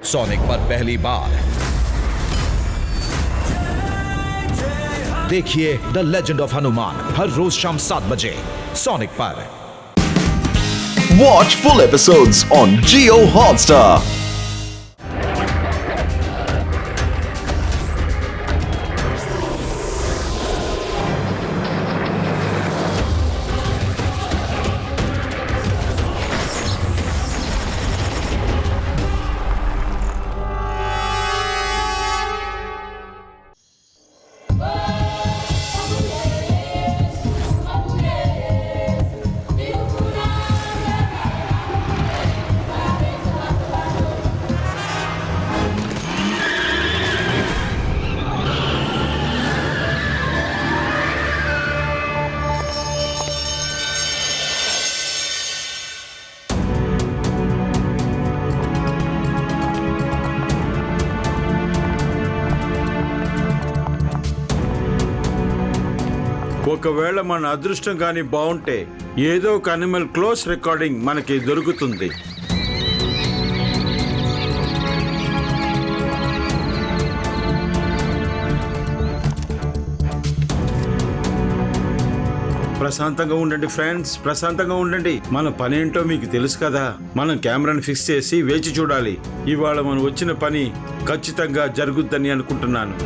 Sonic पर पहली बार देखिए द लेजेंड ऑफ हनुमान हर रोज शाम 7 बजे सोनिक पर। Watch full episodes on Jio Hotstar. ఒకవేళ మన అదృష్టం కానీ బాగుంటే ఏదో ఒక అనిమల్ క్లోజ్ రికార్డింగ్ మనకి దొరుకుతుంది. ప్రశాంతంగా ఉండండి ఫ్రెండ్స్, ప్రశాంతంగా ఉండండి. మన పని ఏంటో మీకు తెలుసు కదా. మనం కెమెరాని ఫిక్స్ చేసి వేచి చూడాలి. ఇవాళ మనం వచ్చిన పని ఖచ్చితంగా జరుగుద్దని అనుకుంటున్నాను.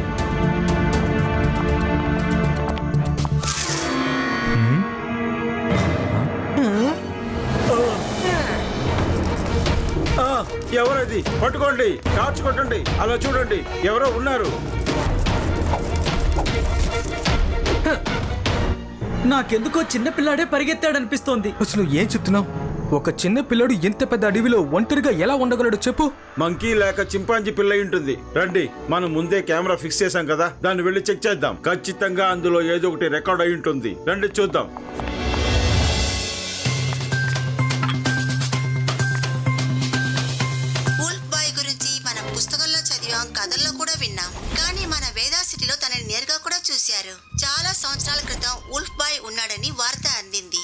ఎవరది? పట్టుకోండి, టార్చ్ కొట్టండి, అలా చూడండి, ఎవరో ఉన్నారు. నాకెందుకో చిన్న పిల్లాడే పరిగెత్తాడనిపిస్తోంది. అసలు ఏం చెప్తున్నావు? ఒక చిన్న పిల్లడు ఎంత పెద్ద అడవిలో ఒంటరిగా ఎలా ఉండగలడు చెప్పు? మంకీ లేక చింపాంజీ పిల్ల ఉంటుంది. రండి, మనం ముందే కెమెరా ఫిక్స్ చేశాం కదా, దాన్ని వెళ్ళి చెక్ చేద్దాం. ఖచ్చితంగా అందులో ఏదో ఒకటి రికార్డ్ అయి ఉంటుంది. రండి చూద్దాం. కథల్లో కూడా విన్నాం, కానీ మన వేదా సిటీలో తనని నేరుగా కూడా చూశారు. చాలా సంవత్సరాల క్రితం ఉల్ఫ్ బాయ్ ఉన్నాడని వార్త అందింది,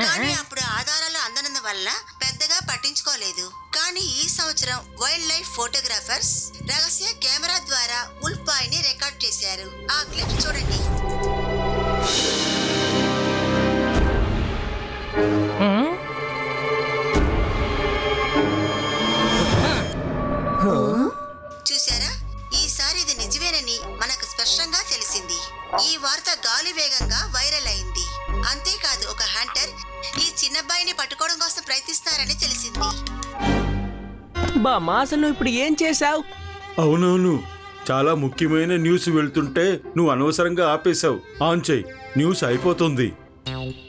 కానీ అప్పుడు ఆధారాలు అందనందు వల్ల పెద్దగా పట్టించుకోలేదు. కానీ ఈ సంవత్సరం వైల్డ్ లైఫ్ ఫోటోగ్రాఫర్స్ రహస్య కెమెరా ద్వారా ఉల్ఫ్ బాయ్ ని రికార్డ్ చేశారు. ఆ క్లిప్ చూడండి. చూసారా, ఈసారి ఇది నిజమేనని మనకు స్పష్టంగా తెలిసింది. ఈ వార్త గాలి వేగంగా వైరల్ అయింది. అంతేకాదు, ఒక హంటర్ ఈ చిన్నబ్బాయిని పట్టుకోవడం కోసం ప్రయత్నిస్తారని తెలిసింది. బామ్మా, అసలు నువ్వు ఇప్పుడు ఏం చేశావు? అవునవును, చాలా ముఖ్యమైన న్యూస్ వెళ్తుంటే నువ్వు అనవసరంగా ఆపేశావు. ఆన్ చెయ్యి, న్యూస్ అయిపోతుంది.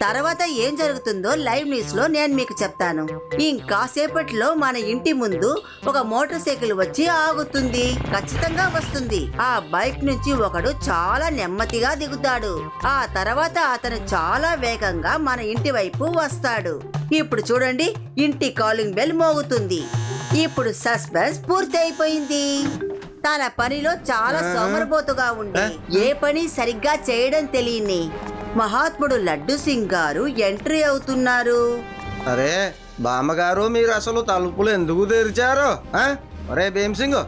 తర్వాత ఏం జరుగుతుందో లైవ్ న్యూస్ లో నేను మీకు చెప్తాను. ఇంకాసేపట్లో మన ఇంటి ముందు ఒక మోటార్ సైకిల్ వచ్చి ఆగుతుంది. ఖచ్చితంగా వస్తుంది. ఆ బైక్ నుంచి ఒకడు చాలా నెమ్మదిగా దిగుతాడు. ఆ తర్వాత అతను చాలా వేగంగా మన ఇంటి వైపు వస్తాడు. ఇప్పుడు చూడండి, ఇంటి కాలింగ్ బెల్ మోగుతుంది. ఇప్పుడు సస్పెన్స్ పూర్తి అయిపోయింది. తన పనిలో చాలా సోమరబోతుగా ఉండి ఏ పని సరిగ్గా చేయడం తెలియని మహాత్ముడు లడ్డు సింగ్ గారు ఎంట్రీ అవుతున్నారు. అరే బామ్మగారు, మీరు అసలు తలుపులు ఎందుకు తెరిచారు? అరే భీమ్ సింగ్,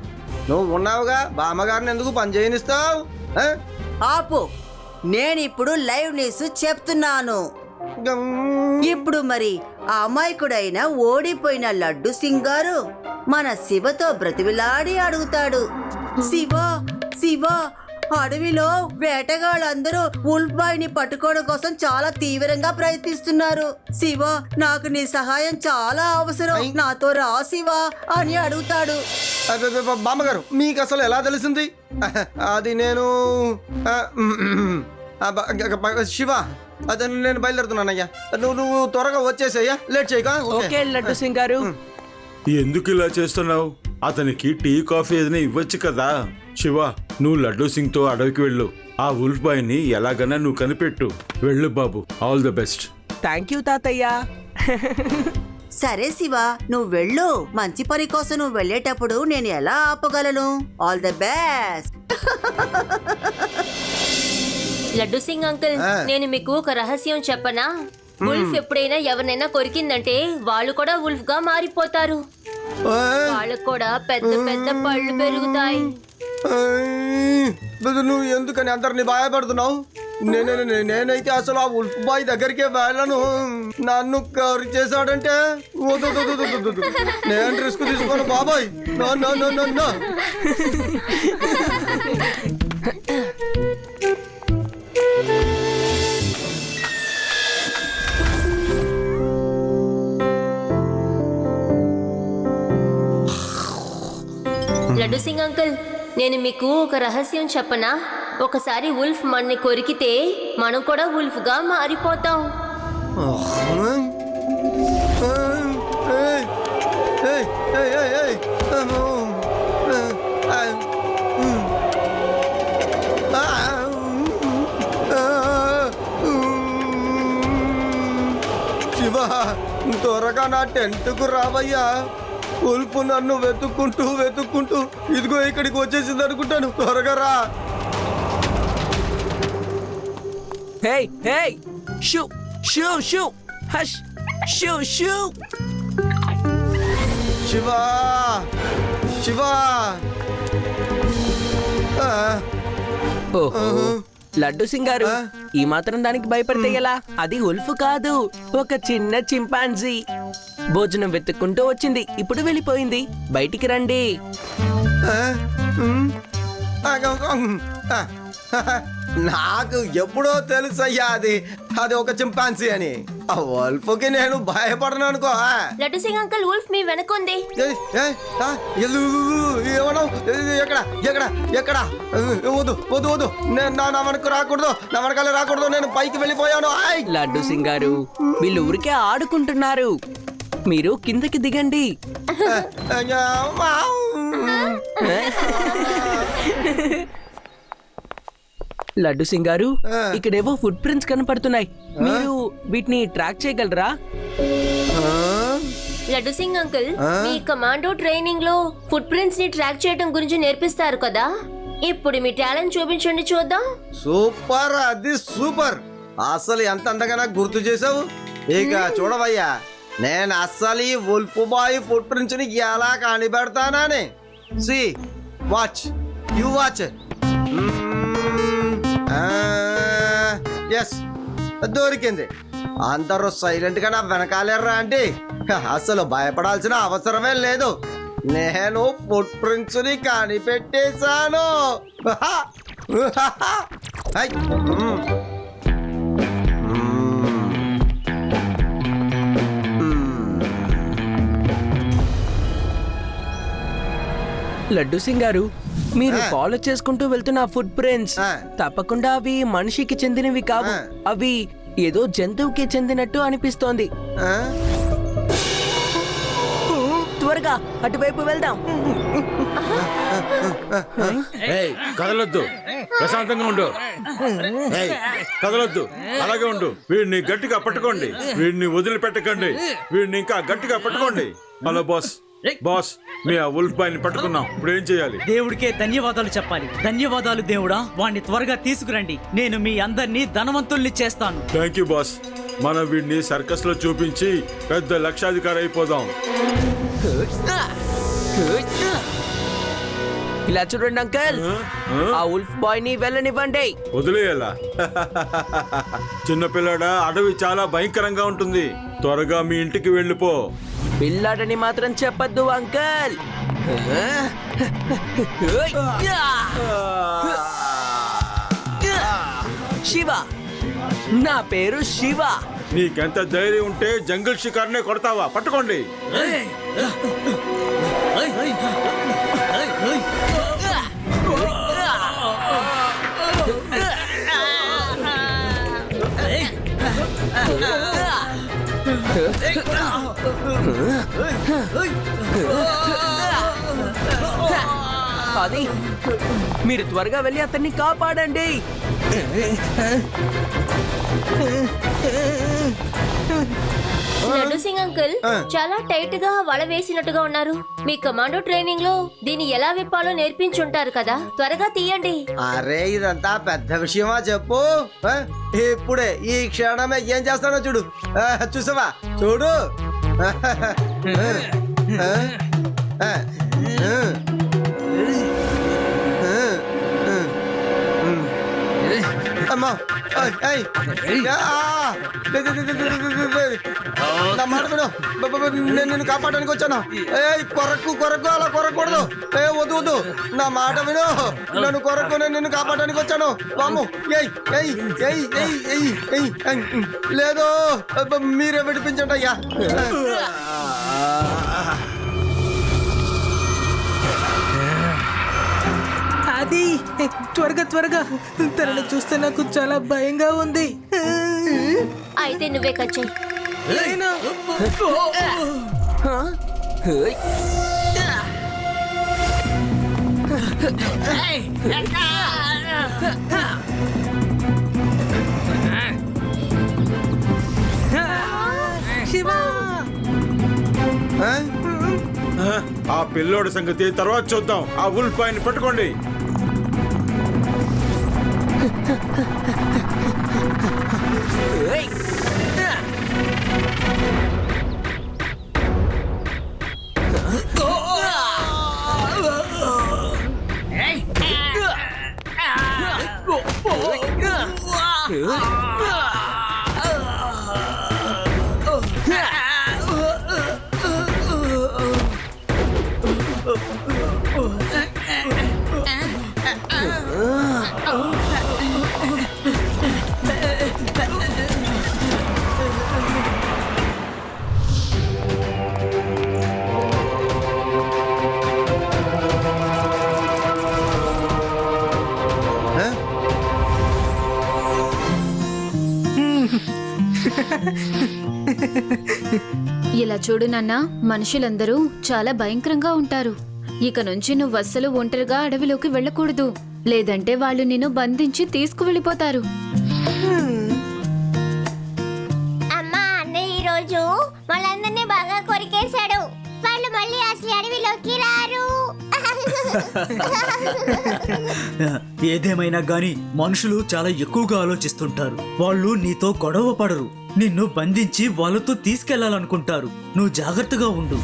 నువ్వు ఉన్నావుగా, బామ్మగారిని ఎందుకు పని చేయనిస్తావు? ఆపు, నేనిప్పుడు లైవ్ న్యూస్ చెప్తున్నాను. ఇప్పుడు మరి ఆ అమాయకుడైన ఓడిపోయిన లడ్డు సింగ్ గారు మన శివతో బ్రతివిలాడి అడుగుతాడు, శివ శివ, అడవిలో వేటగాళ్ళందరూ ఉల్ఫ్ బాయ్ ని పట్టుకోవడం కోసం చాలా తీవ్రంగా ప్రయత్నిస్తున్నారు. శివ, నాకు నీ సహాయం చాలా అవసరం, నాతో రా శివ అని అడుగుతాడు. బామ్మగారు, మీకు అసలు ఎలా తెలిసింది? అది నేను శివ, అదే నేను బయలుదేరుతున్నానయ్యా. నువ్వు త్వరగా వచ్చేసయ్యా, లేట్ చేయక. ఓకే లడ్డు సింగ్ గారు. ఎందుకు ఇలా చేస్తున్నావు? అతనికి టీ కాఫీ ఏదైనా ఇవ్వచ్చు కదా. శివ, నువ్వు లడ్డూ సింగ్ తో అడవికి వెళ్ళు. ఆ ఉల్ఫ్ బాయ్ ని ఎలాగైనా నువ్వు కనిపెట్టు. వెళ్ళు బాబు, all the best. Thank you తాతయ్య. సరే శివ, నువ్వు వెళ్ళు. మంచి పని కోసం నువ్వు వెళ్ళేటప్పుడు నేను ఎలా ఆపగలను? All the best. Laddu Singh uncle, నేను మీకు ఒక రహస్యం చెప్పనా? ఉల్ఫ్ ఎప్పుడైనా ఎవరినైనా కొరికిందంటే వాళ్ళు కూడా ఉల్ఫ్ గా మారిపోతారు. వాళ్ళకు కూడా పెద్ద పెద్ద పళ్ళు పెరుగుతాయి. నువ్వు ఎందుకని అందరిని భయపడుతున్నావు? నేనైతే అసలు ఆ ఉల్ఫ్ బాయ్ దగ్గరికే వెళ్ళను. నన్ను కవర్ చేశాడంటే వద్దు, వద్దు, వద్దు, వద్దు, వద్దు. నేను రిస్క్ తీసుకోను బాబాయ్. No no no no no. Laddu Singh uncle, నేను మీకు ఒక రహస్యం చెప్పనా? ఒకసారి ఉల్ఫ్ మనని కొరికితే మనం కూడా ఉల్ఫ్ గా మారిపోతాం. శివ, త్వరగా నా టెంట్కు రావయ్యా. ఉల్ఫ్ నన్ను వెతుక్కుంటూ ఇదిగో ఇక్కడికి వచ్చేసింది అనుకుంటాను. త్వరగా రా. Hey hey shoo shoo shoo hush shoo shoo. Shiva, Shiva. ఓహో, లడ్డు సింగ్ గారు, ఈ మాత్రం దానికి భయపడితే ఎలా? అది ఉల్ఫ్ కాదు, ఒక చిన్న చింపాంజీ. భోజనం వెతుక్కుంటూ వచ్చింది, ఇప్పుడు వెళ్ళిపోయింది. బయటికి రండి. నాకు ఎప్పుడో తెలుసయ్యా అది ఒక చింపాన్సీ అని. ఆ ఉల్ఫ్కి నేను భయపడను అనుకో. లడ్డు సింగ్ అంకుల్, ఉల్ఫ్ మీ వెనకుంది. ఎక్కడ ఎక్కడ ఎక్కడ? వద్దు వద్దు వద్దు, నేను నా వెనక్కు రాకూడదు, నా వెనకాల రాకూడదు. నేను పైకి వెళ్ళిపోయాను. లడ్డు సింగ్ గారు, వీళ్ళు ఊరికే ఆడుకుంటున్నారు, మీరు కిందకి దిగండి. లడ్డు సింగ్ గారు, ఇక్కడేవో ఫుట్ ప్రింట్స్ కనపడుతున్నాయి, మీరు వీటిని ట్రాక్ చేయగలరా? లడ్డు సింగ్ అంకుల్, మీ కమాండో ట్రైనింగ్ లో ఫుట్ ప్రింట్స్ ని ట్రాక్ చేయడం గురించి నేర్పిస్తారు కదా, ఇప్పుడు మీ టాలెంట్ చూపించండి చూద్దాం. సూపర్, అది సూపర్. అసలు ఎంత అంతగా గుర్తు చేసావు. ఇక చూడవయ్యా, నేను అస్సలు ఈ ఉల్ఫ్ బాయ్ ఫుట్ ప్రింట్స్ ని ఎలా కనిపెడతానని. See watch, you watch. Yes, దొరికింది. అందరూ సైలెంట్ గా నా వెనకాలేర్రా అంటే అసలు భయపడాల్సిన అవసరమే లేదు. నేను ఫుట్ ప్రింట్స్ ని కనిపెట్టేశాను. లడ్డు సింగ్ గారు, మీరు ఫాలో చేసుకుంటూ వెళ్తున్న ఫుట్ ప్రింట్స్ తప్పకుండా అవి మనిషికి చెందినవి కావు, అవి ఏదో జంతువుకి చెందినట్టు అనిపిస్తోంది. త్వరగా అటువైపు వెళ్దాం. కదలొద్దు, ప్రశాంతంగా ఉండు. కదలొద్దు, అలాగే ఉండు. వీడిని గట్టిగా పట్టుకోండి, వీడిని వదిలిపెట్టకండి, వీడిని ఇంకా గట్టిగా పట్టుకోండి. హలో బాస్, బాస్, మీ ఆ ఉల్ఫ్ బాయ్ ని పట్టుకున్నాం, ఇప్పుడు ఏం చేయాలి? దేవుడికే ధన్యవాదాలు చెప్పాలి. ధన్యవాదాలు దేవుడా, వాణ్ణి త్వరగా తీసుకురండి. నేను మీ అందరినీ ధనవంతుల్ని చేస్తాను. Thank you boss. మనం వీడిని సర్కస్ లో చూపించి పెద్ద లక్షాధికారి అయిపోదాం. ఇలా చూడండి అంకల్, ఆ ఉల్ఫ్ బాయ్ ని వెళ్ళనివ్వండి. వదిలేయాలా? చిన్నపిల్లాడా, అడవి చాలా భయంకరంగా ఉంటుంది, త్వరగా మీ ఇంటికి వెళ్ళిపో. పిల్లాడని మాత్రం చెప్పద్దు అంకల్. శివ, నా పేరు శివ. నీకెంత ధైర్యం ఉంటే జంగిల్ షికార్నే కొడతావా? పట్టుకోండి. అది మీరు త్వరగా వెళ్ళి అతన్ని కాపాడండి. లడ్డు సింగ్ అంకుల్ చాలా టైట్ గా వల వేసినట్టుగా ఉన్నారు. మీ కమాండో ట్రైనింగ్ లో దీన్ని ఎలా విప్పాలో నేర్పించుంటారు కదా, త్వరగా తీయండి. అరే ఇదంతా పెద్ద విషయమా చెప్పు. ఇప్పుడే ఈ క్షణమే ఏం చేస్తానో చూడు. చూసావా చూడు. అమ్మా నా మాట విను. నేను నిన్ను కాపాడడానికి వచ్చాను. కొరకు అలా కొరకూడదు. వద్దు వద్దు, నా మాట విను. నన్ను కొరకు, నేను నిన్ను కాపాడడానికి వచ్చాను. బాము లేదు, మీరే విడిపించండి అయ్యా. అది త్వరగా త్వరగా, తనని చూస్తే నాకు చాలా భయంగా ఉంది. అయితే నువ్వే కచ్చి. ఆ పిల్లోడి సంగతి తర్వాత చూద్దాం. ఆ వుల్ఫ్ బాయ్ని పట్టుకోండి. ఇలా చూడు నాన్న, మనుషులందరూ చాలా భయంకరంగా ఉంటారు. ఇక నుంచి నువ్వు అస్సలు ఒంటరిగా అడవిలోకి వెళ్ళకూడదు, లేదంటే వాళ్ళు నిన్ను బంధించి తీసుకువెళ్ళిపోతారు. అమ్మా, అన్నయ్య ఈ రోజు వాళ్ళందరినీ బాగా కొరికేశాడు. వాళ్ళు మళ్ళీ అసలు అడవిలోకి రారు. ఏదేమైనా గాని మనుషులు చాలా ఎక్కువగా ఆలోచిస్తుంటారు. వాళ్ళు నీతో గొడవ పడరు, నిన్ను బంధించి వాళ్ళతో తీసుకెళ్లాలనుకుంటారు. నువ్వు జాగ్రత్తగా ఉండు.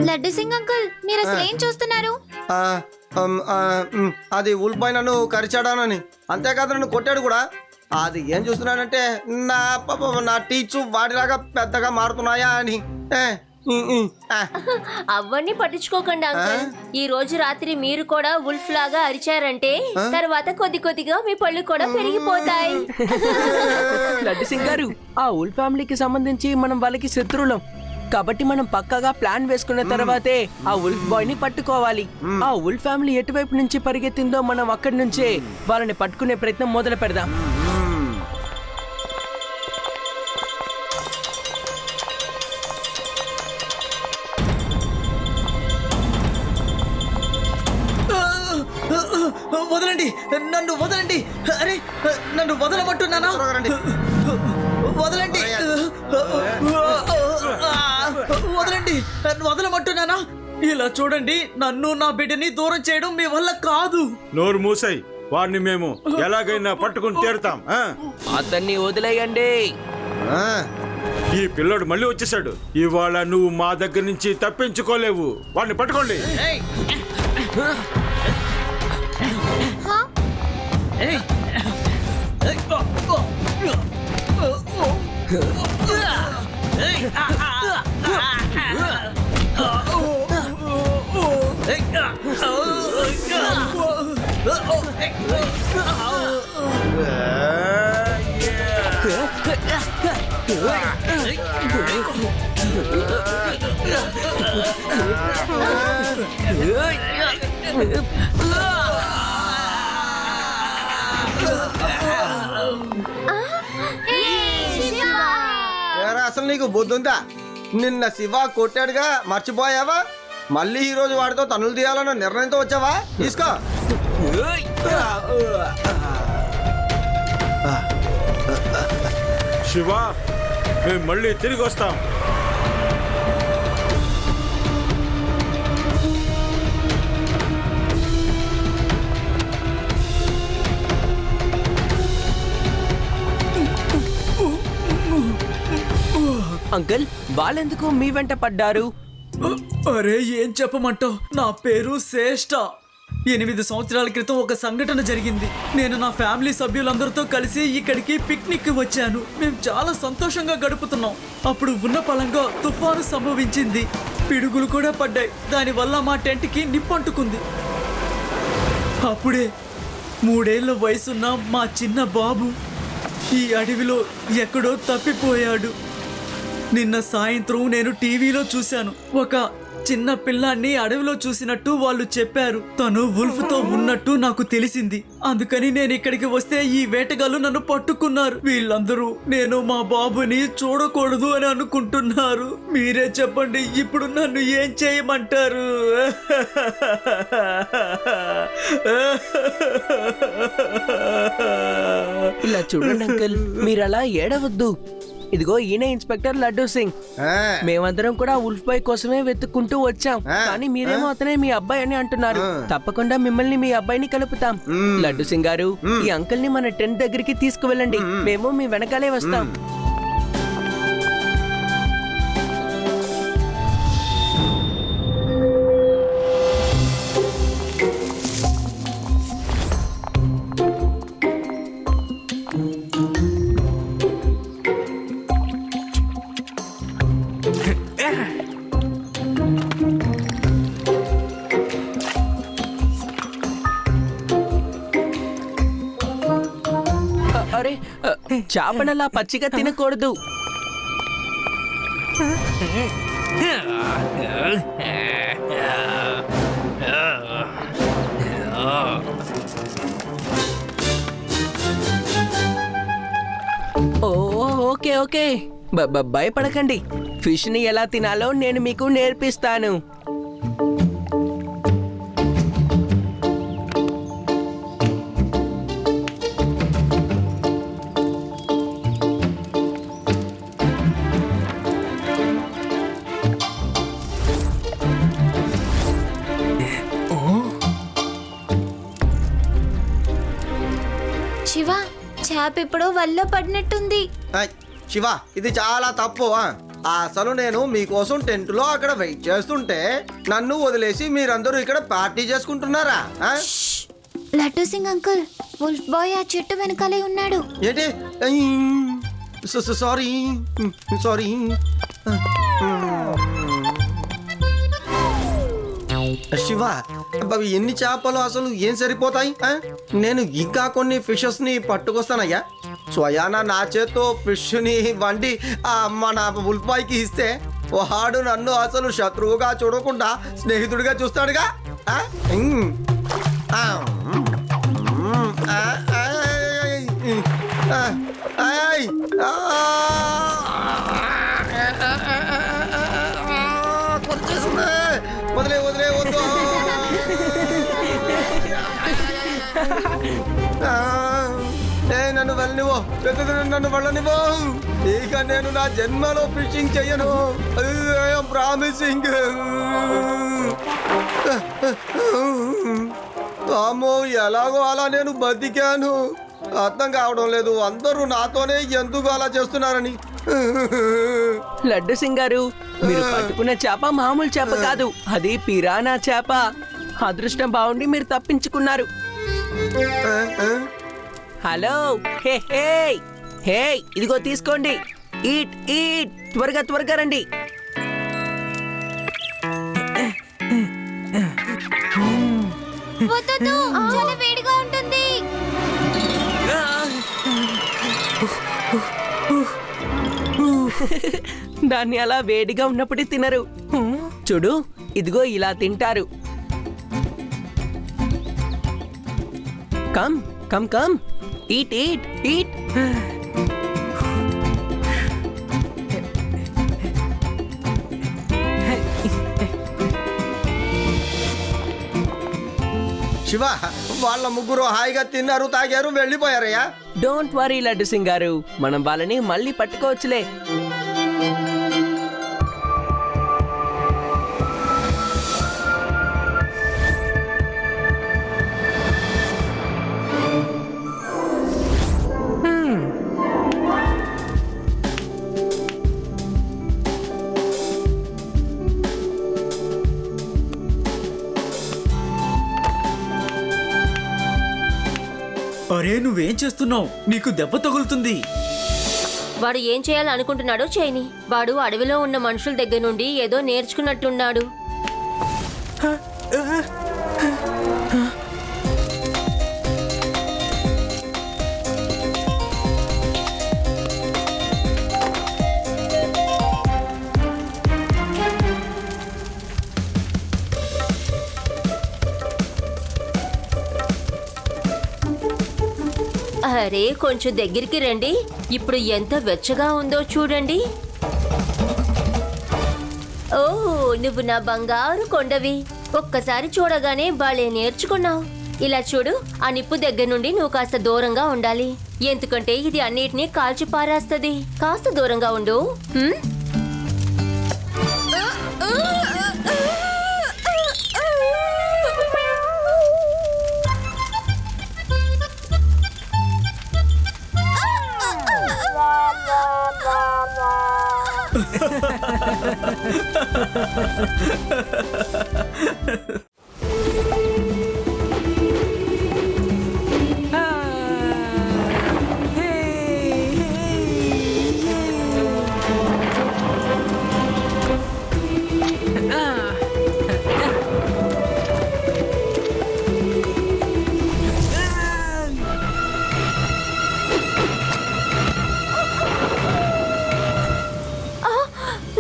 లడ్డు సింగ్ అంకుల్, మీరు అసలు ఏం చూస్తున్నారు? అది వుల్ఫ్ బాయ్ నన్ను కరిచాడానని, అంతేకాదు నన్ను కొట్టాడు కూడా. అది ఏం చూస్తున్నానంటే నా టీచు వాడిలాగా పెద్దగా మారుతున్నాయా అని. అవన్నీ పట్టించుకోకండి అంకుల్. ఈ రోజు రాత్రి మీరు కూడా వుల్ఫ్ లాగా అరిచారంటే తర్వాత కొద్ది కొద్దిగా మీ పళ్ళు కూడా పెరిగిపోతాయి. లడ్డు సింగ్ గారు, ఆ వుల్ఫ్ ఫ్యామిలీకి సంబంధించి మనం వాళ్ళకి శత్రువులం కాబట్టి మనం పక్కాగా ప్లాన్ వేసుకున్న తర్వాతే ఆ వుల్ఫ్ బాయ్ ని పట్టుకోవాలి. ఆ వుల్ఫ్ ఫ్యామిలీ ఎటువైపు నుంచి పరిగెత్తిందో మనం అక్కడి నుంచే వాళ్ళని పట్టుకునే ప్రయత్నం మొదలు పెడదాం. వదలండి, నన్ను వదలండి. అరే నన్ను వదలమంటున్నానా? వదలండి, వదలండి, నన్ను వదలమంటున్నానా? ఇలా చూడండి, నన్ను నా బిడ్డని దూరం చేయడం మీ వల్ల కాదు. నోరు మూసాయి, వాడిని మేము ఎలాగైనా పట్టుకుని తీరుతాం. అతన్ని వదిలేయండి. ఈ పిల్లోడు మళ్ళీ వచ్చేసాడు. ఇవాళ నువ్వు మా దగ్గర నుంచి తప్పించుకోలేవు. వాడిని పట్టుకోండి. అసలు నీకు బుద్ధుందా? నిన్న శివ కొట్టాడుగా, మర్చిపోయావా? మళ్ళీ ఈ రోజు వాడితో తనులు తీయాలన్న నిర్ణయంతో వచ్చావా? తీసుకో. శివ మేము మళ్ళీ తిరిగి వస్తాం. అంకుల్ వాళ్ళెందుకు మీ వెంట పడ్డారు? అరే ఏం చెప్పమంటావు, నా పేరు శ్రేష్ఠ. 8 సంవత్సరాల క్రితం ఒక సంఘటన జరిగింది. నేను నా ఫ్యామిలీ సభ్యులందరితో కలిసి ఇక్కడికి పిక్నిక్ వచ్చాను. మేము చాలా సంతోషంగా గడుపుతున్నాం. అప్పుడు ఉన్న పలంగా తుఫాను సంభవించింది. పిడుగులు కూడా పడ్డాయి. దానివల్ల మా టెంట్కి నిప్పంటుకుంది. అప్పుడే 3 ఏళ్ల వయసున్న మా చిన్న బాబు ఈ అడవిలో ఎక్కడో తప్పిపోయాడు. నిన్న సాయంత్రం నేను టీవీలో చూశాను. ఒక చిన్న పిల్లాన్ని అడవిలో చూసినట్టు వాళ్ళు చెప్పారు. తను వుల్ఫ్ తో ఉన్నట్టు నాకు తెలిసింది. అందుకని నేను ఇక్కడికి వస్తే ఈ వేటగాళ్ళు నన్ను పట్టుకున్నారు. వీళ్ళందరూ నేను మా బాబుని చూడకూడదు అని అనుకుంటున్నారు. మీరే చెప్పండి, ఇప్పుడు నన్ను ఏం చేయమంటారు? ఇలా చూడండి అంకుల్, మీరు అలా ఏడవద్దు. ఇదిగో ఈయన ఇన్స్పెక్టర్ లడ్డూ సింగ్. మేమందరం కూడా ఉల్ఫ్ బాయ్ కోసమే వెతుక్కుంటూ వచ్చాం. కానీ మీరేమో అతనే మీ అబ్బాయి అని అంటున్నారు. తప్పకుండా మిమ్మల్ని మీ అబ్బాయిని కలుపుతాం. లడ్డూ సింగ్ గారు, ఈ అంకుల్ ని మన టెంట్ దగ్గరికి తీసుకువెళ్ళండి. మేము మీ వెనకాలే వస్తాం. అరే, చేపనలా పచ్చిగా తినకూడదు. ఓకే ఓకే, భయపడకండి. ఫిష్ ని ఎలా తినాలో నేను మీకు నేర్పిస్తాను. శివ, చేప ఇప్పుడు వల్ల పడినట్టుంది. శివ, ఇది చాలా తప్పు. అసలు నేను మీకోసం టెంట్ లో అక్కడ వెయిట్ చేస్తుంటే నన్ను వదిలేసి మీరందరూ ఇక్కడ పార్టీ చేసుకుంటున్నారా? Laddoo Singh uncle, wolf boy ఆ చెట్టు వెనకాలే ఉన్నాడు. ఏంటి? Sorry sorry. శివ, ఎన్ని చేపలు అసలు ఏం సరిపోతాయి? నేను ఇంకా కొన్ని ఫిషెస్ ని పట్టుకొస్తానయ్యా. స్వయానా నా చేత్తో ఫిష్ ని వండి మన వుల్ఫ్ బాయ్ కి ఇస్తే వాడు నన్ను అసలు శత్రువుగా చూడకుండా స్నేహితుడిగా చూస్తాడుగా. వదిలే వదిలే వద్దు. నన్ను వెళ్ళనివో, నన్ను వెళ్ళనివో. ఇక నేను నా జన్మలో ఫిషింగ్ చెయ్యను. I'm promising. అమ్మో, ఎలాగో అలా నేను బతికాను. అర్థం కావడం లేదు అందరూ నాతోనే ఎందుకు అలా చేస్తున్నారని. లడ్డు సింగ్ గారు, మీరు పట్టుకున్న చేప మామూలు చేప కాదు, అది పిరానా చేప. అదృష్టం బాగుండి మీరు తప్పించుకున్నారు. హలో, హే హే హే, ఇదిగో తీసుకోండి. ఈట్ ఈట్, త్వరగా త్వరగా రండి. చాలా వేడిగా ఉంటుంది. దాన్ని అలా వేడిగా ఉన్నప్పుడే తినరు. చూడు, ఇదిగో ఇలా తింటారు. Come come come, eat eat eat. Shiva, Shiva వాళ్ళ ముగ్గురు హాయిగా తిన్నారు తాగారు వెళ్ళిపోయారయ్యా. డోంట్ వరీ లడ్డు సింగ్ గారు, మనం వాళ్ళని మళ్ళీ పట్టుకోవచ్చులే. అరే నువ్వేం చేస్తున్నావు? నీకు దెబ్బ తగులుతుంది. వాడు ఏం చేయాలనుకుంటున్నాడో చేయని. వాడు అడవిలో ఉన్న మనుషుల దగ్గర నుండి ఏదో నేర్చుకున్నట్టున్నాడు. అరే కొంచెం దగ్గరికి రండి. ఇప్పుడు ఎంత వెచ్చగా ఉందో చూడండి. ఓ నువ్వు నా బంగారు కొండవి. ఒక్కసారి చూడగానే బాలే నేర్చుకున్నావు. ఇలా చూడు, ఆ నిప్పు దగ్గర నుండి నువ్వు కాస్త దూరంగా ఉండాలి. ఎందుకంటే ఇది అన్నిటినీ కాల్చి పారేస్తుంది. కాస్త దూరంగా ఉండు.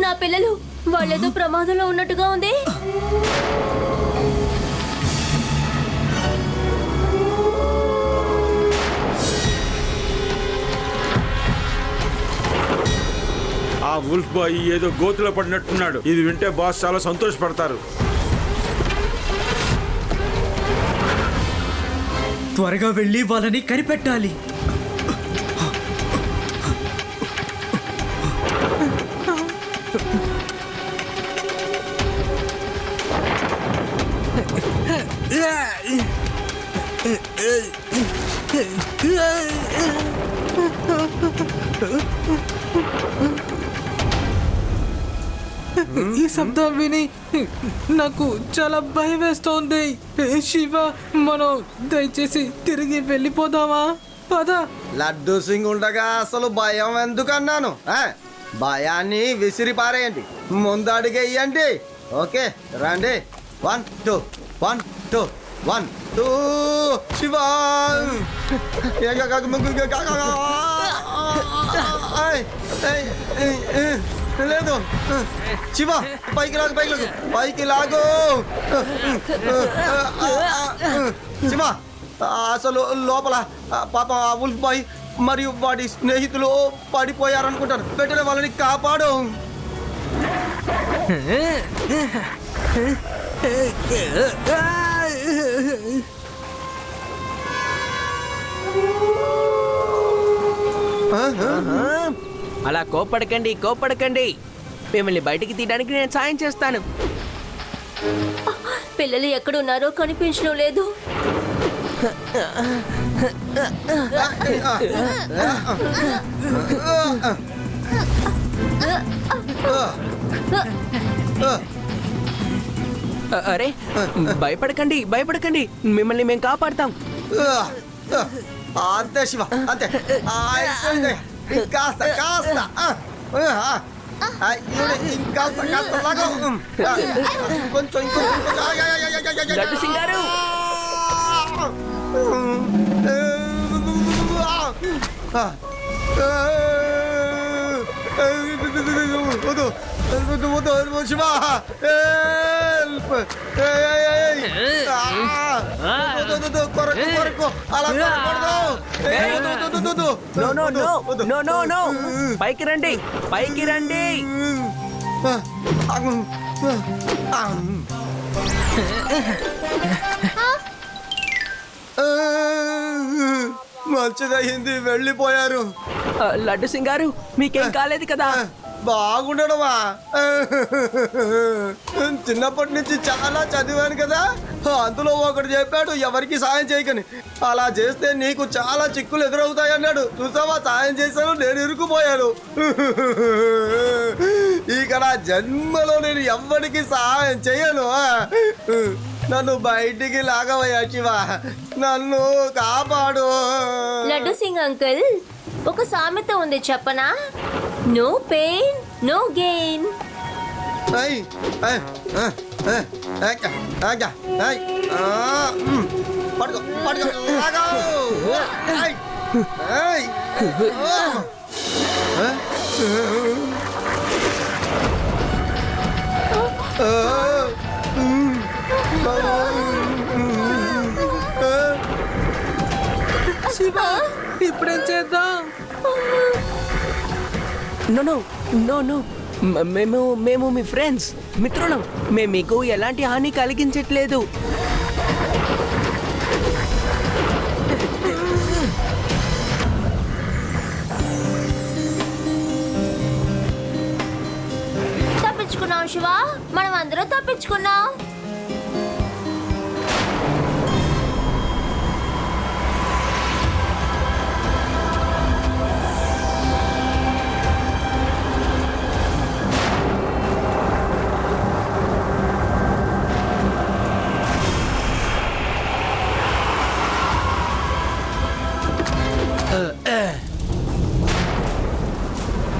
నా పిల్లలు, వాళ్ళేదో ప్రమాదంలో ఉన్నట్టుగా ఉంది. ఆ వుల్ఫ్ బాయ్ ఏదో గోతులో పడినట్టున్నాడు. ఇది వింటే బాస్ చాలా సంతోషపడతారు. త్వరగా వెళ్ళి వాళ్ళని కనిపెట్టాలి. ఈ శబ్దం విని నాకు చాలా భయం వేస్తోంది. శివ, మనం దయచేసి తిరిగి వెళ్ళిపోదామా? పద. లడ్డు సింగ్ ఉండగా అసలు భయం ఎందుకన్నాను? భయాన్ని విసిరి పారేయండి, ముందు అడిగేయండి. ఓకే రండి. 1 2 1 2 1 2 శివ లేదు. శివ పైకి లాగు, పైకి లాగు, పైకి లాగు. శివ అసలు లోపల పాప వుల్ఫ్ బాయ్ మరియు వాడి స్నేహితులు పడిపోయారనుకుంటాను. వెంటనే వాళ్ళని కాపాడు. అలా కోపడకండి. మిమ్మల్ని బయటికి తీయడానికి నేను సాయం చేస్తాను. పిల్లలు ఎక్కడున్నారో కనిపించడం లేదు. అరే భయపడకండి, మిమ్మల్ని మేము కాపాడతాం. అంతే శివ, అంతే. కాస్త కాస్త ఇంకాస్త లాగో. కొంచెం లడ్డు సింగ్ గారు, శివ కొరకు అలా నో, పైకి రండి. మంచిదయ్యింది, వెళ్ళిపోయారు. లడ్డు సింగ్ గారు మీకేం కాలేదు కదా? బాగుండడమా? చిన్నప్పటి నుంచి చాలా చదివాను కదా, అందులో ఒకటి చెప్పాడు ఎవరికి సాయం చేయకని. అలా చేస్తే నీకు చాలా చిక్కులు ఎదురవుతాయి అన్నాడు. చూసావా, సాయం చేశాను, నేను ఇరుక్కుపోయాను. ఇక నా జన్మలో నేను ఎవ్వరికి సహాయం చేయను. నన్ను బయటికి లాగవయ్యా శివ, నన్ను కాపాడు. లడ్డు సింగ్ అంకుల్, ఒక సామెత ఉంది చెప్పనా? No pain no gain. పడుకో పడుకో, శివ, ఇప్పుడేం చేద్దాం? నో నో నో నో మేము మీ ఫ్రెండ్స్, మిత్రులం. మేము మీకు ఎలాంటి హాని కలిగించట్లేదు. తప్పించుకున్నాం శివ, మనం అందరం తప్పించుకున్నాం.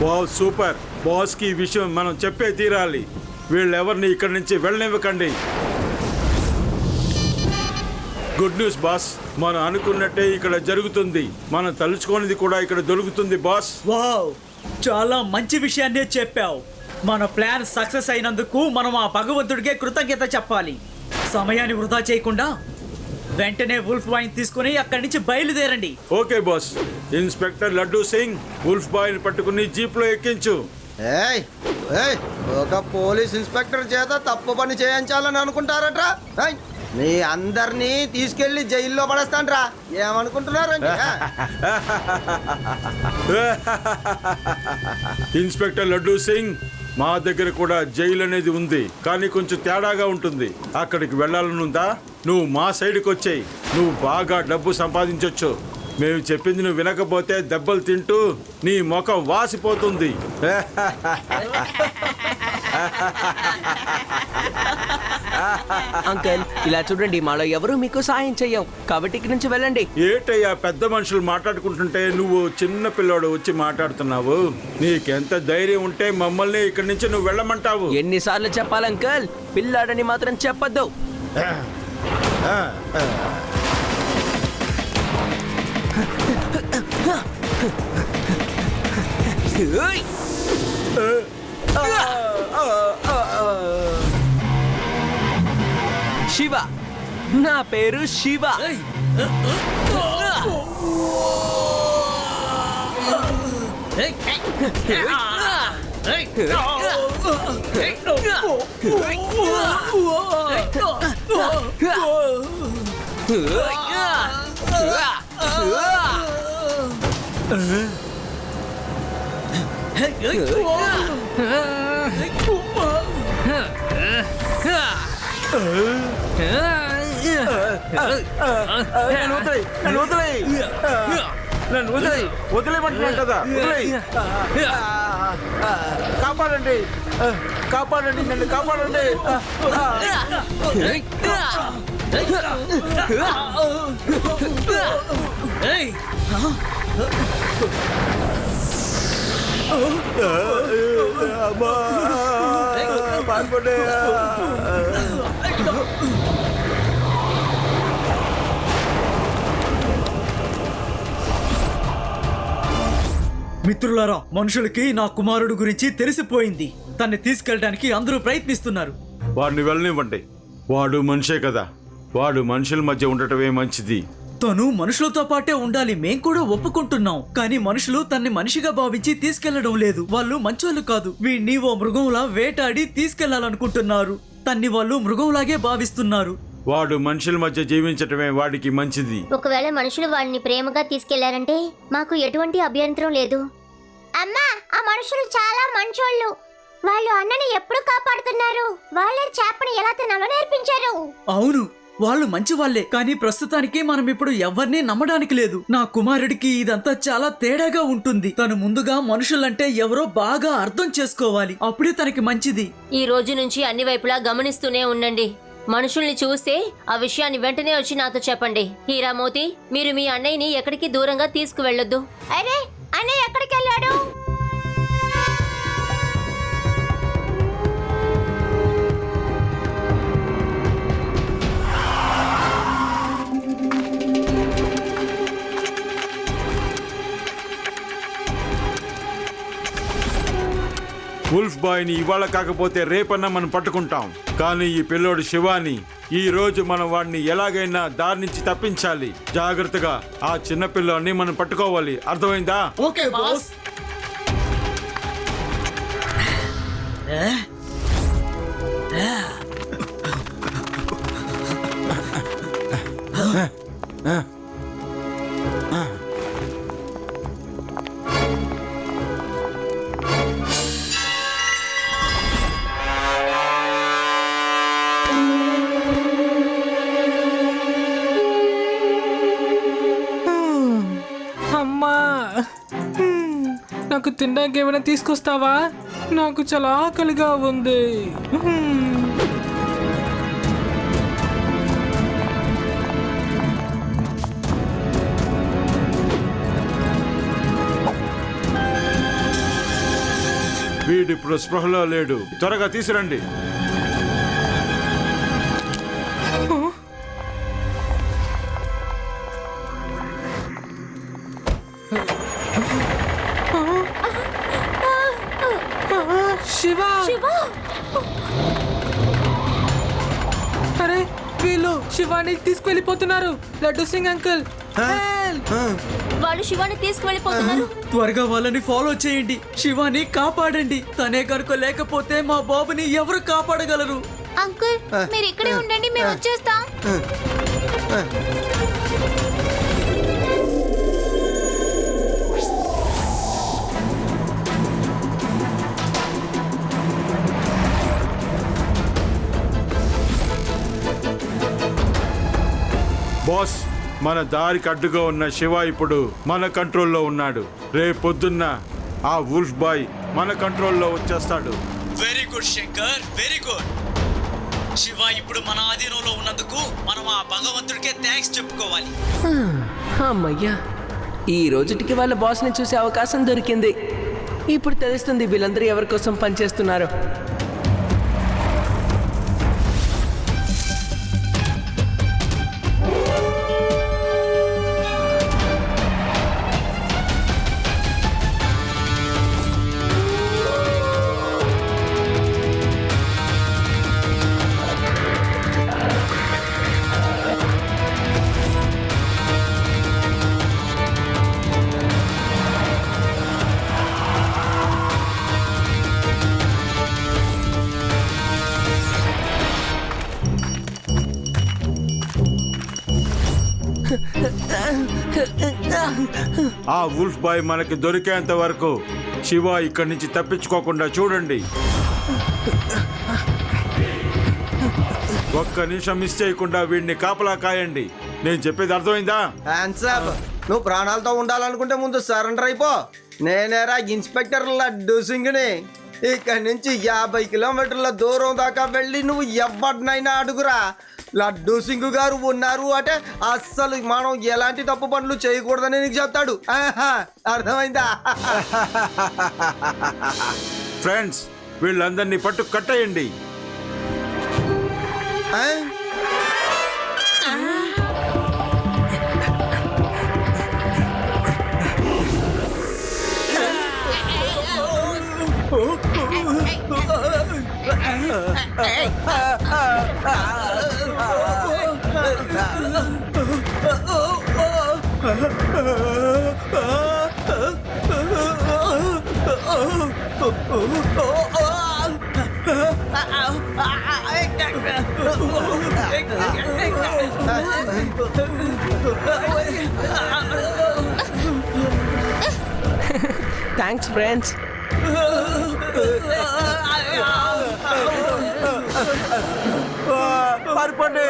Boss super. బాస్ కి ఈ విషయం మనం చెప్పే తీరాలి. వీళ్ళెవరిని ఇక్కడి నుంచి వెళ్ళనివ్వకండి. గుడ్ న్యూస్ బాస్, మనం అనుకున్నట్టే ఇక్కడ జరుగుతుంది. మనం తలుచుకోనిది కూడా ఇక్కడ దొరుకుతుంది బాస్. వావ్, చాలా మంచి విషయాన్నే చెప్పావు. మన ప్లాన్ సక్సెస్ అయినందుకు మనం ఆ భగవంతుడికే కృతజ్ఞత చెప్పాలి. సమయాన్ని వృధా చేయకుండా వెంటనే వుల్ఫ్ బాయ్ తీసుకుని అక్కడి నుంచి బయలుదేరండి. Okay boss. Inspector Laddoo Singh, wolf boy ని పట్టుకుని జీప్ లో ఎక్కించు. ఏయ్ ఏయ్, ఒక పోలీస్ ఇన్స్పెక్టర్ చేత తప్పు పని చేయించాలని అనుకుంటారట్రా? మీ అందరినీ తీసుకెళ్లి జైల్లో పడేస్తాంట్రా. ఏమనుకుంటున్నారండి? ఇన్స్పెక్టర్ లడ్డూ సింగ్, మా దగ్గర కూడా జైలు అనేది ఉంది, కానీ కొంచెం తేడాగా ఉంటుంది. అక్కడికి వెళ్ళాలనుందా? నువ్వు మా సైడ్కి వచ్చేయి. నువ్వు బాగా డబ్బు సంపాదించొచ్చు. మేము చెప్పింది నువ్వు వినకపోతే దెబ్బలు తింటూ నీ ముఖం వాసిపోతుంది. అంకల్, ఇలా చూడండి, మాలో ఎవరు మీకు సాయం చెయ్యం, కాబట్టి ఇక్కడి నుంచి వెళ్ళండి. ఏటయ్యా, పెద్ద మనుషులు మాట్లాడుకుంటుంటే నువ్వు చిన్న పిల్లోడు వచ్చి మాట్లాడుతున్నావు? నీకెంత ధైర్యం ఉంటే మమ్మల్ని ఇక్కడి నుంచి నువ్వు వెళ్ళమంటావు? ఎన్నిసార్లు చెప్పాలి అంకల్, పిల్లాడని మాత్రం చెప్పొద్దు. శివ, నా పేరు శివ. వదిలేమంటున్నాను కదా. కాపాడండి, కాపాడండి, నన్ను కాపాడండి. మిత్రులారా, మనుషులకి నా కుమారుడు గురించి తెలిసిపోయింది. తన్ని తీసుకెళ్ళడానికి అందరూ ప్రయత్నిస్తున్నారు. వాడిని వెళ్ళనివ్వండి. వాడు మనిషే కదా. వాడు మనుషుల మధ్య ఉండటమే మంచిది. తను మనుషులతో పాటే ఉండాలి, మేం కూడా ఒప్పుకుంటున్నాం. కానీ మనుషులు తన్ని మనిషిగా భావించి తీసుకెళ్లడం లేదు. వాళ్ళు మంచోళ్ళు కాదు. వీణ్ణి ఓ మృగంలా వేటాడి తీసుకెళ్లాలనుకుంటున్నారు. తన్ని వాళ్ళు మృగంలాగే భావిస్తున్నారు. వాడు మనుషుల మధ్య జీవించటమే వాడికి మంచిది. ఒకవేళ మనుషులు వాడిని ప్రేమగా తీసుకెళ్లారంటే మాకు ఎటువంటి అభ్యంతరం లేదు. అమ్మా, ఆ మనుషులు చాలా మంచోళ్ళు. వాళ్ళు అన్నని ఎప్పుడు కాపాడుతున్నారు. వాళ్ళే చేపని ఎలా తినాలో నేర్పించారు. అవును, వాళ్ళు మంచి వాళ్ళే. కానీ ప్రస్తుతానికి మనం ఇప్పుడు ఎవరిని నమ్మడానికి లేదు. నా కుమారుడికి ఇదంతా చాలా తేడాగా ఉంటుంది. తను ముందుగా మనుషులంటే ఎవరో బాగా అర్థం చేసుకోవాలి. అప్పుడే తనకి మంచిది. ఈ రోజు నుంచి అన్ని వైపులా గమనిస్తూనే ఉండండి. మనుషుల్ని చూస్తే ఆ విషయాన్ని వెంటనే వచ్చి నాతో చెప్పండి. హీరామోతి, మీరు మీ అన్నయ్యని ఎక్కడికి దూరంగా తీసుకువెళ్ళొద్దు. అరే, అన్నయ్య ఎక్కడికి వెళ్ళాడు? వుల్ఫ్ బాయ్ ని ఇవాళ కాకపోతే రేపన్నా మనం పట్టుకుంటాం. కానీ ఈ పిల్లోడు శివాని, ఈ రోజు మనం వాడిని ఎలాగైనా దారి నుంచి తప్పించాలి. జాగ్రత్తగా ఆ చిన్న పిల్లోడిని మనం పట్టుకోవాలి. అర్థమైందా? Okay boss. అమ్మా, నాకు తినడానికి ఏమైనా తీసుకొస్తావా? నాకు చాలా ఆకలిగా ఉంది. వీడిప్పుడు స్పృహలో లేడు. త్వరగా తీసురండి. శివ, అరే వీళ్ళు శివాని తీసుకువెళ్ళిపోతున్నారు. లడ్డు సింగ్ అంకుల్, వాళ్ళు శివాని తీసుకువెళ్ళిపోతున్నారు. త్వరగా వాళ్ళని ఫాలో చేయండి. శివాని కాపాడండి. తనే కనుక లేకపోతే మా బాబుని ఎవరు కాపాడగలరు? అంకుల్, మీరు ఇక్కడే ఉండండి, మేము వచ్చేస్తాం. బాస్, మన దారికి అడ్డుగా ఉన్న శివ ఇప్పుడు మన కంట్రోల్లో ఉన్నాడు. రేపొద్దున్న ఆ వుల్ఫ్ బాయ్ మన కంట్రోల్లో వచ్చేస్తాడు. Very good Shankar, very good. Shiva ఇప్పుడు మన ఆధీనంలో ఉన్నందుకు మనం ఆ భగవంతుడికే థ్యాంక్స్ చెప్పుకోవాలి. అమ్మయ్యా, ఈ రోజుటికి వాళ్ళ బాస్ని చూసే అవకాశం దొరికింది. ఇప్పుడు తెలుస్తుంది వీళ్ళందరూ ఎవరి కోసం పనిచేస్తున్నారు. ఆ వుల్ఫ్ బాయ్ మనకి దొరికేంత వరకు శివ ఇక్కడి నుంచి తప్పించుకోకుండా చూడండి. ఒక్క నిమిషం మిస్ చేయకుండా వీడిని కాపలా కాయండి. నేను చెప్పేది అర్థమైందా? హ్యాండ్సప్, నువ్వు ప్రాణాలతో ఉండాలనుకుంటే ముందు సరెండర్ అయిపో. నేనేరా ఇన్స్పెక్టర్ లడ్డు సింగ్ని. ఇక్కడి నుంచి 50 కిలోమీటర్ల దూరం దాకా వెళ్ళి నువ్వు ఎవరినైనా అడుగురా. లడ్డు సింగ్ గారు ఉన్నారు అంటే అస్సలు మనం ఎలాంటి తప్పు పనులు చేయకూడదని నీకు చెప్తాడు. అర్థమైందా? ఫ్రెండ్స్, వీళ్ళందరినీ పట్టు కట్టేయండి. Thanks friends. పారిపోండి.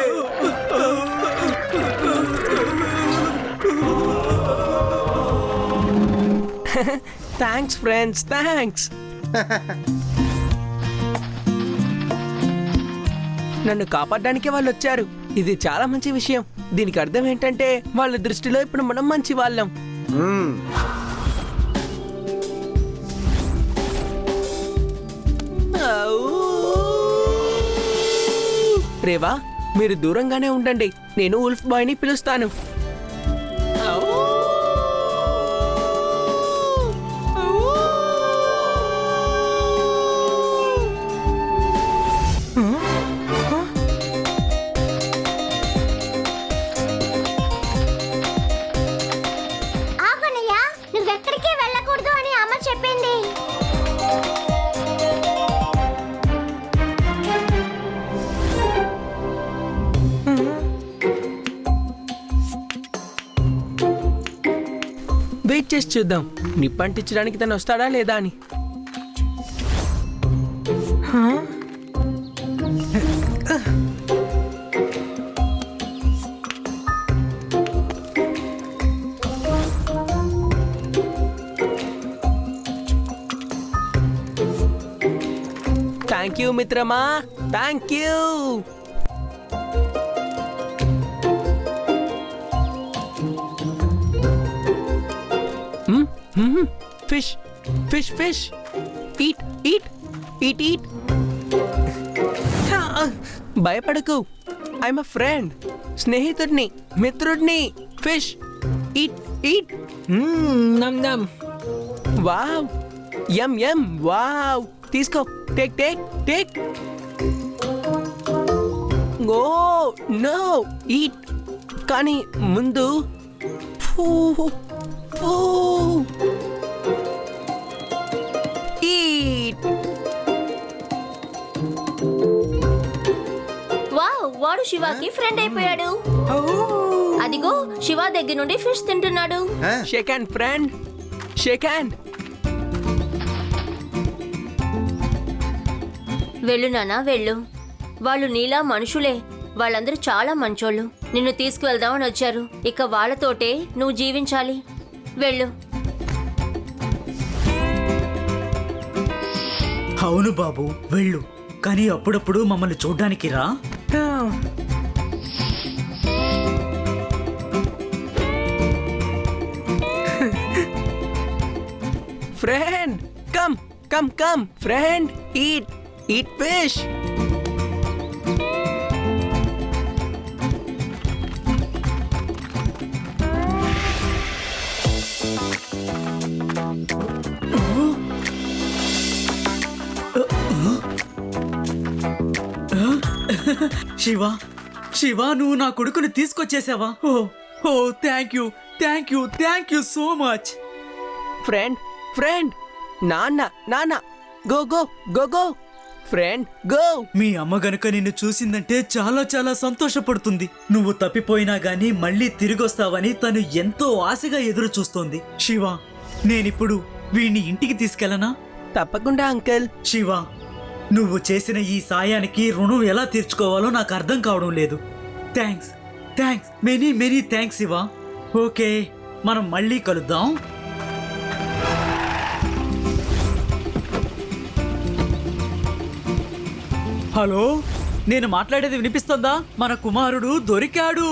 Thanks friends, thanks. నన్ను కాపాడడానికి వాళ్ళు వచ్చారు. ఇది చాలా మంచి విషయం. దీనికి అర్థం ఏంటంటే వాళ్ళ దృష్టిలో ఇప్పుడు మనం మంచి వాళ్ళం. రేవా, మీరు దూరంగానే ఉండండి. నేను ఉల్ఫ్ బాయ్ని పిలుస్తాను. ఆగనయ్యా, నువ్వెక్కడికి వెళ్ళకూడదు అని అమ్మ చెప్పింది. వెయిట్ చేసి చూద్దాం నిప్పంటించడానికి తను వస్తాడా లేదా అని. థ్యాంక్ యూ మిత్రమా, thank you. Fish fish fish, eat eat eat eat. భయపడకు, ఐఎమ్ అ ఫ్రెండ్, స్నేహితుడిని, మిత్రుడిని. Fish, eat eat. Nom nom. Wow, yum yum. Wow, తీసుకో. Take take take. Oh no, eat. కానీ ముందు ఈట్. వావ్, వాడు శివాకి friend అయిపోయాడు. అదిగో శివ దగ్గర నుండి ఫిష్ తింటున్నాడు. Shake hand friend, shake hand. వెళ్ళు నానా, వెళ్ళు. వాళ్ళు నీలా మనుషులే. వాళ్ళందరూ చాలా మంచోళ్ళు. నిన్ను తీసుకువెళ్దామని వచ్చారు. ఇక వాళ్ళతోటే నువ్వు జీవించాలి. వెళ్ళు. అవును బాబు, వెళ్ళు. కానీ అప్పుడప్పుడు మమ్మల్ని చూడ్డానికి రా. Friend, come come come. Friend, eat eat fish. Shiva, Shiva, నువ్వు నా కొడుకుని తీసుకొచ్చేసావా? Oh oh, thank you, thank you, thank you so much. Friend friend, నాన్న నాన్న, go go go go. Friend, go. మీ అమ్మ గనుక నిన్ను చూసిందంటే చాలా చాలా సంతోషపడుతుంది. నువ్వు తప్పిపోయినా గానీ మళ్ళీ తిరిగొస్తావని తను ఎంతో ఆశగా ఎదురు చూస్తోంది. శివ, నేనిప్పుడు వీణ్ణి ఇంటికి తీసుకెళ్ళనా? తప్పకుండా అంకుల్. శివ, నువ్వు చేసిన ఈ సాయానికి రుణం ఎలా తీర్చుకోవాలో నాకు అర్థం కావడం లేదు. Thanks, thanks, many many thanks Shiva. Okay, మనం మళ్ళీ కలుద్దాం. హలో, నేను మాట్లాడేది వినిపిస్తుందా? మన కుమారుడు దొరికాడు.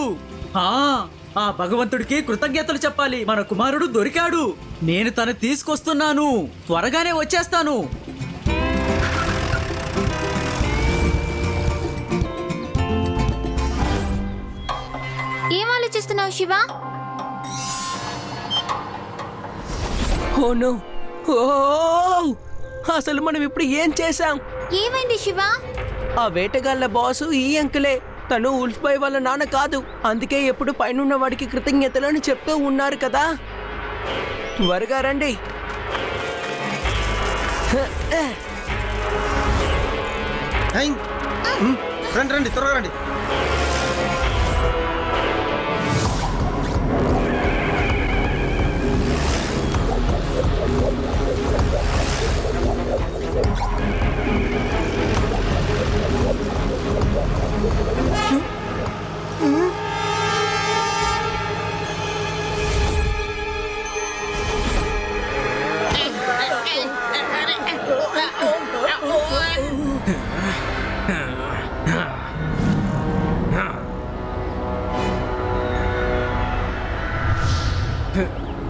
ఆ భగవంతుడికి కృతజ్ఞతలు చెప్పాలి. మన కుమారుడు దొరికాడు. నేను తను తీసుకొస్తున్నాను. త్వరగానే వచ్చేస్తాను. ఏం ఆలోచిస్తున్నావు శివ? ఓ నో, ఓ, అసలు మనం ఇప్పుడు ఏం చేశాం? ఏమైంది శివ? ఆ వేటగాళ్ళ బాసు ఈ అంకులే. తను ఉల్ఫ్ బాయ్ వాళ్ళ నాన్న కాదు. అందుకే ఎప్పుడు పైనున్న వాడికి కృతజ్ఞతలు అని చెప్తూ ఉన్నారు కదా. త్వరగా రండి. హై. రండి రండి త్వరగా రండి.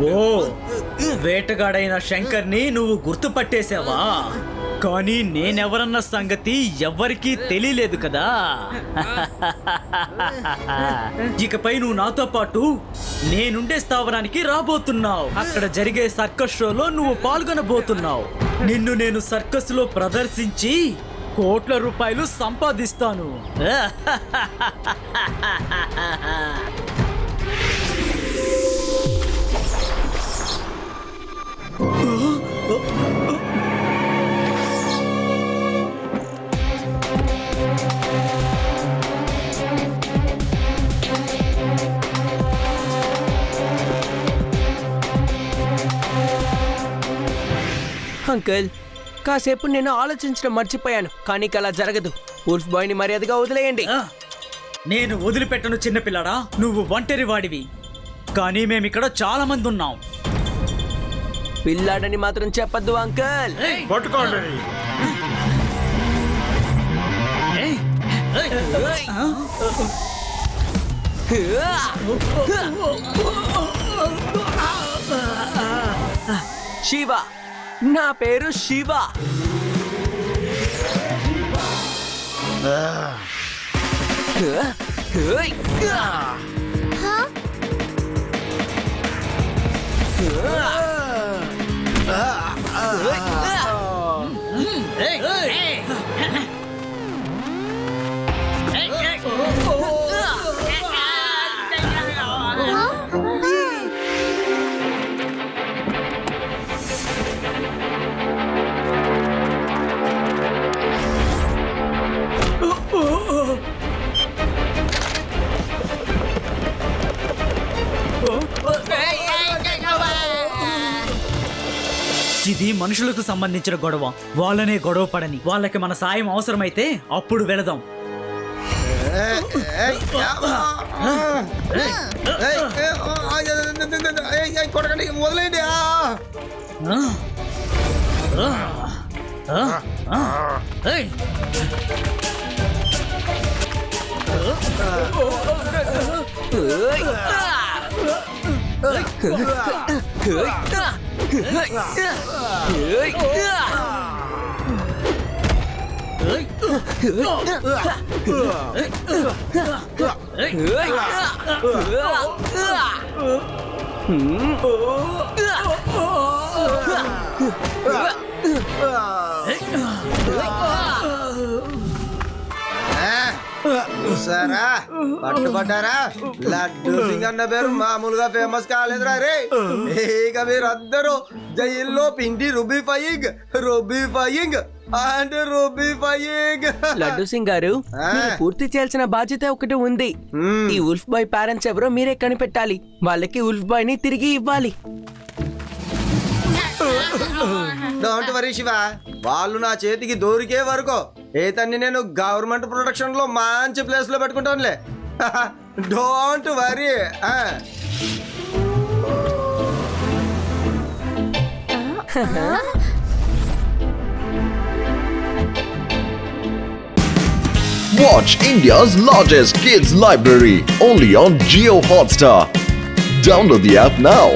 ఓ వేటగాడైన శంకర్ని నువ్వు గుర్తుపట్టేశావా? కానీ నేనెవరన్న సంగతి ఎవ్వరికీ తెలియలేదు కదా. ఇకపై నువ్వు నాతో పాటు నేనుండే స్థావరానికి రాబోతున్నావు. అక్కడ జరిగే సర్కస్ షోలో నువ్వు పాల్గొనబోతున్నావు. నిన్ను నేను సర్కస్ లో ప్రదర్శించి కోట్ల రూపాయలు సంపాదిస్తాను. అంకుల్, కాసేపు నేను ఆలోచించడం మర్చిపోయాను. కానీ అలా జరగదు. ఉల్ఫ్ బాయ్ ని మర్యాదగా వదిలేయండి. నేను వదిలిపెట్టను చిన్నపిల్లడా. నువ్వు ఒంటరి వాడివి, కానీ మేమిక్కడ చాలా మంది ఉన్నాం. పిల్లాడని మాత్రం చెప్పద్దు అంకుల్. పట్టుకోండి. శివ, నా పేరు శివ. ఇది మనుషులకు సంబంధించిన గొడవ. వాళ్ళనే గొడవ పడని. వాళ్ళకి మన సాయం అవసరమైతే అప్పుడు వెళదాం. కొడకండి, వదిలేండి. చూసారా, పట్టుబడ్డారా? లడ్డూ సింగ్ అన్న పేరు మామూలుగా ఫేమస్ కాలేదురా రే. ఇక మీరు అందరూ జైల్లో పిండి రుబిఫయింగ్ అంటే రుబిఫయింగ్. లడ్డూ సింగ్ గారు, మీరు పూర్తి చేయాల్సిన బాధ్యత ఒకటి ఉంది. ఈ ఉల్ఫ్ బాయ్ పేరెంట్స్ ఎవరో మీరే కనిపెట్టాలి. వాళ్ళకి ఉల్ఫ్ బాయ్ ని తిరిగి ఇవ్వాలి. డోంట్ వరీ శివ, వాళ్ళు నా చేతికి దొరికే వరకు ఏతన్ని నేను గవర్నమెంట్ ప్రొడక్షన్ లో మంచి ప్లేస్ లో పెట్టుకుంటానులే. Don't worry. Watch India's largest kids library only on Jio Hotstar. Download the app now.